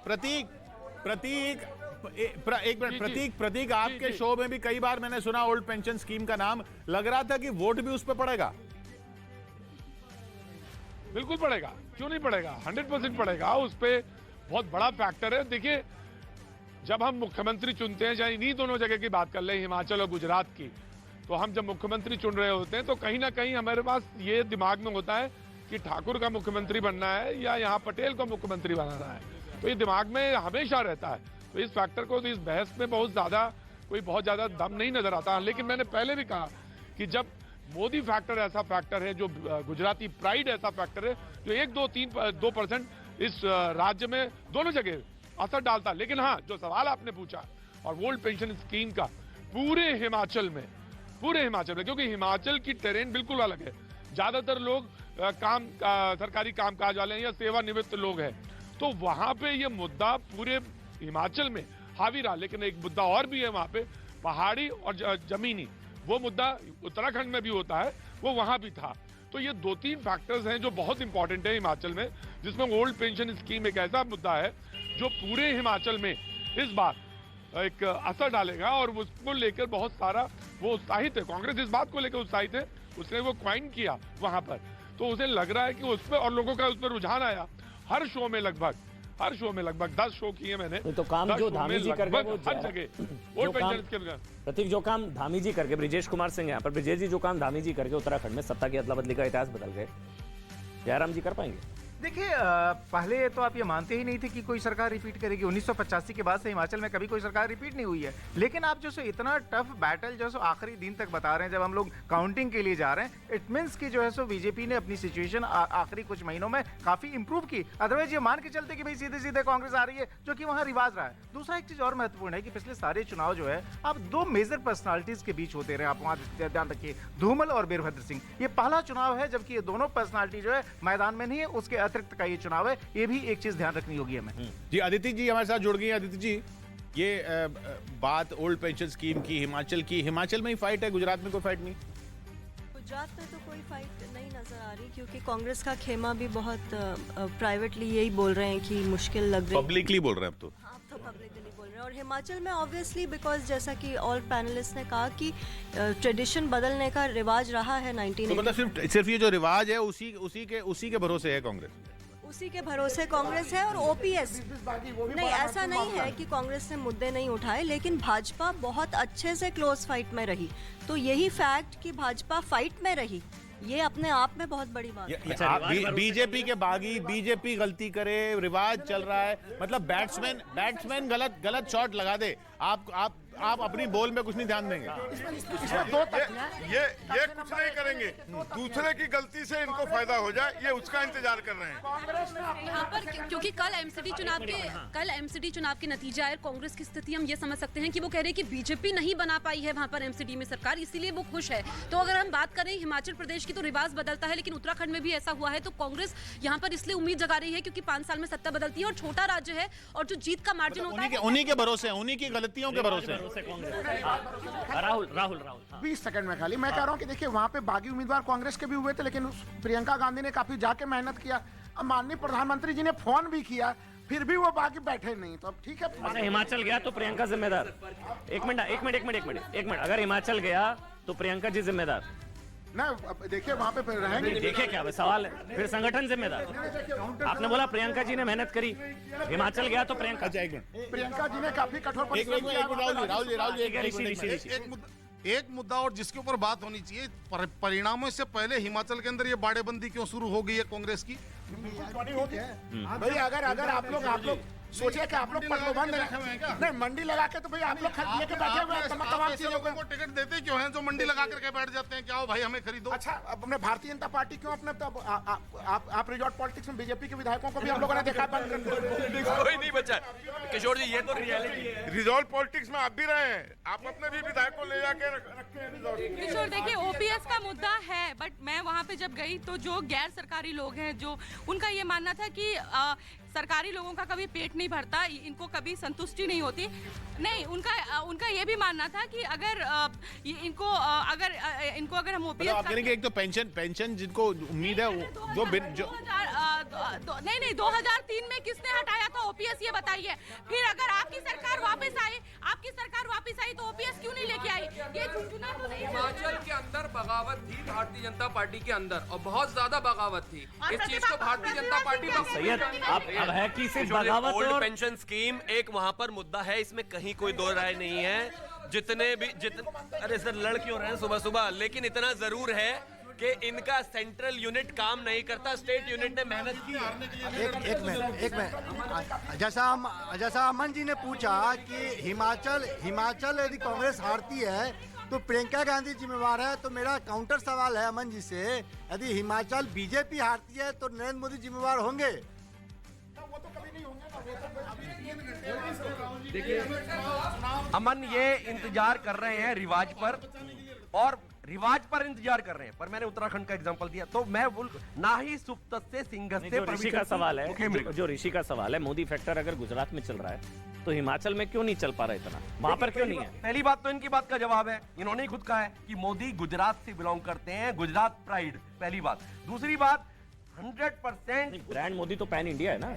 प्रतीक प्रतीक एक मिनट प्रतीक आपके शो में भी कई बार मैंने सुना ओल्ड पेंशन स्कीम का नाम, लग रहा था कि वोट भी उस पर पड़ेगा। बिल्कुल पड़ेगा, क्यों नहीं पड़ेगा, 100% पड़ेगा। उस पर बहुत बड़ा फैक्टर है। देखिए, जब हम मुख्यमंत्री चुनते हैं, चाहे इन्हीं दोनों जगह की बात कर लें, हिमाचल और गुजरात की, तो हम जब मुख्यमंत्री चुन रहे होते हैं तो कहीं ना कहीं हमारे पास ये दिमाग में होता है कि ठाकुर का मुख्यमंत्री बनना है या यहाँ पटेल को मुख्यमंत्री बनाना है। तो ये दिमाग में हमेशा रहता है। तो इस फैक्टर को, तो इस बहस में बहुत ज्यादा दम नहीं नजर आता। लेकिन मैंने पहले भी कहा कि जब मोदी फैक्टर ऐसा फैक्टर है, जो गुजराती प्राइड ऐसा फैक्टर है, जो 1-2% इस राज्य में दोनों जगह असर डालता है। लेकिन हाँ, जो सवाल आपने पूछा और ओल्ड पेंशन स्कीम का, पूरे हिमाचल में, क्योंकि हिमाचल की टेरेन बिल्कुल अलग है। ज्यादातर लोग सरकारी कामकाज वाले हैं या सेवानिवृत्त लोग हैं, तो वहां पे ये मुद्दा पूरे हिमाचल में हावी रहा। लेकिन एक मुद्दा और भी है वहां पे, पहाड़ी और जमीनी, वो मुद्दा उत्तराखंड में भी होता है, वो वहां भी था। तो ये 2-3 फैक्टर्स हैं जो बहुत इंपॉर्टेंट है हिमाचल में, जिसमें ओल्ड पेंशन स्कीम एक ऐसा मुद्दा है जो पूरे हिमाचल में इस बार एक असर डालेगा। और उसको लेकर बहुत सारा वो उत्साहित है, कांग्रेस इस बात को लेकर उत्साहित है। उसने वो क्वाइन किया वहां पर, तो उसे लग रहा है कि उस पर, और लोगों का उस पर रुझान आया। हर शो में लगभग 10 शो किए मैंने, तो काम जो धामी जी करके वो हर जगह ओल्ड पेंशन स्कीम का। प्रतीक, जो काम धामी जी करके, ब्रिजेश कुमार सिंह यहाँ पर, ब्रिजेश जी जो काम धामी जी करके उत्तराखंड में सत्ता की अदला बदली का इतिहास बदल गए, जयराम जी कर पाएंगे? देखिए, पहले तो आप ये मानते ही नहीं थे कि कोई सरकार रिपीट करेगी। 1985 के बाद से हिमाचल में कभी कोई सरकार रिपीट नहीं हुई है। लेकिन आप जो सो इतना टफ बैटल जो सो आखिरी दिन तक बता रहे हैं, जब हम लोग काउंटिंग के लिए जा रहे हैं, इट मीन्स कि जो है सो बीजेपी ने अपनी सिचुएशन आखिरी कुछ महीनों में काफी इंप्रूव की। अदरवाइज ये मान के चलते कि भाई सीधे सीधे कांग्रेस आ रही है, जो कि वहाँ रिवाज रहा है। दूसरा एक चीज और महत्वपूर्ण है कि पिछले सारे चुनाव जो है, आप 2 मेजर पर्सनालिटीज के बीच होते रहे। आप वहाँ ध्यान रखिए, धूमल और वीरभद्र सिंह। ये पहला चुनाव है जबकि ये दोनों पर्सनालिटी जो है मैदान में नहीं है। उसके अतिरिक्त का ये चुनाव है, ये भी एक चीज ध्यान रखनी होगी हमें। जी, अदिति जी हमारे साथ जुड़ गई हैं। अदिति जी, ये बात ओल्ड पेंशन स्कीम की, हिमाचल में ही फाइट है, गुजरात में कोई फाइट नहीं? गुजरात में तो कोई फाइट नहीं नजर आ रही, क्योंकि कांग्रेस का खेमा भी बहुत प्राइवेटली यही बोल रहे हैं कि मुश्किल लग रही है। पब्लिकली बोल रहे हैं अब तो। हाँ, तो पब्लिकली बोल रहे हैं। और हिमाचल में ऑब्वियसली, बिकॉज जैसा कि ऑल पैनलिस्ट ने कहा कि ट्रेडिशन बदलने का रिवाज रहा है 1980। तो मतलब सिर्फ ये जो रिवाज है उसी के भरोसे है कांग्रेस, उसी के भरोसे कांग्रेस है। और ओपीएस नहीं, ऐसा नहीं है कि कांग्रेस ने मुद्दे नहीं उठाए, लेकिन भाजपा बहुत अच्छे से क्लोज फाइट में रही। तो यही फैक्ट कि भाजपा फाइट में रही, ये अपने आप में बहुत बड़ी बात है। बीजेपी के बागी, बीजेपी गलती करे, रिवाज चल रहा है, मतलब बैट्समैन गलत शॉट लगा दे, आप अपनी बॉल में कुछ नहीं ध्यान देंगे। ये कुछ नहीं करेंगे, दूसरे की गलती से इनको फायदा हो जाए, ये उसका इंतजार कर रहे हैं यहाँ पर। क्योंकि कल एमसीडी चुनाव के नतीजे आए, कांग्रेस की स्थिति हम ये समझ सकते हैं कि वो कह रहे हैं कि बीजेपी नहीं बना पाई है वहां पर एमसीडी में सरकार, इसीलिए वो खुश है। तो अगर हम बात करें हिमाचल प्रदेश की, तो रिवाज बदलता है, लेकिन उत्तराखंड में भी ऐसा हुआ है। तो कांग्रेस यहाँ पर इसलिए उम्मीद जगा रही है क्योंकि 5 साल में सत्ता बदलती है और छोटा राज्य है, और जो जीत का मार्जिन होता है उन्हीं के भरोसे, उन्हीं की गलतियों के भरोसे। राहुल 20 सेकंड में खाली मैं कह रहा हूँ कि देखिए, वहाँ पे बागी उम्मीदवार कांग्रेस के भी हुए थे, लेकिन प्रियंका गांधी ने काफी जाके मेहनत किया। अब माननीय प्रधानमंत्री जी ने फोन भी किया, फिर भी वो बागी बैठे नहीं। तो अब ठीक है, अच्छा, हिमाचल गया तो प्रियंका जिम्मेदार? एक मिनट, अगर हिमाचल गया तो प्रियंका जी जिम्मेदार ना? देखिए वहाँ पे रहेंगे, देखिए क्या सवाल है, फिर संगठन जिम्मेदार? आपने बोला प्रियंका जी ने मेहनत करी, हिमाचल गया तो प्रियंका प्रियंका जी ने काफी कठोर एक मुद्दा और जिसके ऊपर बात होनी चाहिए, परिणामों से पहले हिमाचल के अंदर ये बाड़ेबंदी क्यों शुरू हो गई है कांग्रेस की? भाई अगर आप लोग सोचिए कि आप लोग प्रलोभन नहीं, मंडी लगा के, तो भाई आप लोग खरीद के बैठे हुए हैं तमाम चीजों को टिकट देते क्यों हैं जो मंडी लगा करके बैठ जाते हैं? क्या हो भाई, हमें खरीदो। अच्छा, अपने भारतीय जनता पार्टी क्यों अपने, तो आप रिजॉर्ट पॉलिटिक्स में बीजेपी के विधायकों को भी हम लोगों ने देखा, कोई नहीं बचा। किशोर जी, ये तो रियलिटी है। रिजॉल्ट पॉलिटिक्स में आप भी रहे हैं, आप अपने भी विधायक को ले जाके रखे हैं। किशोर, देखिए, ओपीएस का मुद्दा है, बट मैं वहाँ पे जब गई तो जो गैर सरकारी लोग हैं, जो उनका ये मानना था कि सरकारी लोगों का कभी पेट नहीं भरता, इनको कभी संतुष्टि नहीं होती। नहीं, उनका ये भी मानना था कि अगर इनको अगर हम ओपीएस एक तो पेंशन जिनको उम्मीद है, जो नहीं 2003 में किसने हटाया था ओपीएस, ये बताइए। फिर अगर आपकी सरकार वापस आई तो ओपीएस क्यों नहीं लेके आई? ये झुंझुना तो नहीं है। हिमाचल के अंदर बगावत थी भारतीय जनता पार्टी के अंदर, और बहुत ज्यादा बगावत थी। इस चीज को भारतीय जनता पार्टी सैयद अब है कि सिर्फ बगावत ओल्ड और पेंशन स्कीम एक वहां पर मुद्दा है, इसमें कहीं कोई दो राय नहीं है। अरे सर लड़ क्यों रहे हैं सुबह सुबह, लेकिन इतना जरूर है कि इनका सेंट्रल यूनिट काम नहीं करता, स्टेट यूनिट ने मेहनत की। एक मिनट जैसा अमन जी ने पूछा कि हिमाचल यदि कांग्रेस हारती है तो प्रियंका गांधी जिम्मेवार है, तो मेरा काउंटर सवाल है अमन जी से, यदि हिमाचल बीजेपी हारती है तो नरेंद्र मोदी जिम्मेवार होंगे? देखिए अमन ये इंतजार कर रहे हैं रिवाज पर, और रिवाज पर इंतजार कर रहे हैं। पर मैंने उत्तराखंड का एग्जांपल दिया, तो मैं ना ही सुप्त से सिंगस्ते जो ऋषि का सवाल है, जो ऋषि का सवाल है, मोदी फैक्टर अगर गुजरात में चल रहा है तो हिमाचल में क्यों नहीं चल पा रहा इतना, वहां पर क्यों नहीं है? पहली बात तो इनकी बात का जवाब है, इन्होंने ही खुद कहा है कि मोदी गुजरात से बिलोंग करते हैं, गुजरात प्राइड, पहली बात। दूसरी बात 100% ब्रांड मोदी तो पैन इंडिया है ना।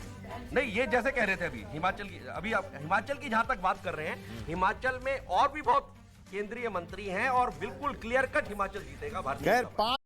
नहीं, ये जैसे कह रहे थे अभी हिमाचल की, अभी आप हिमाचल की जहां तक बात कर रहे हैं, हिमाचल में और भी बहुत केंद्रीय मंत्री हैं और बिल्कुल क्लियर कट हिमाचल जीतेगा भारतीय जनता पार्टी।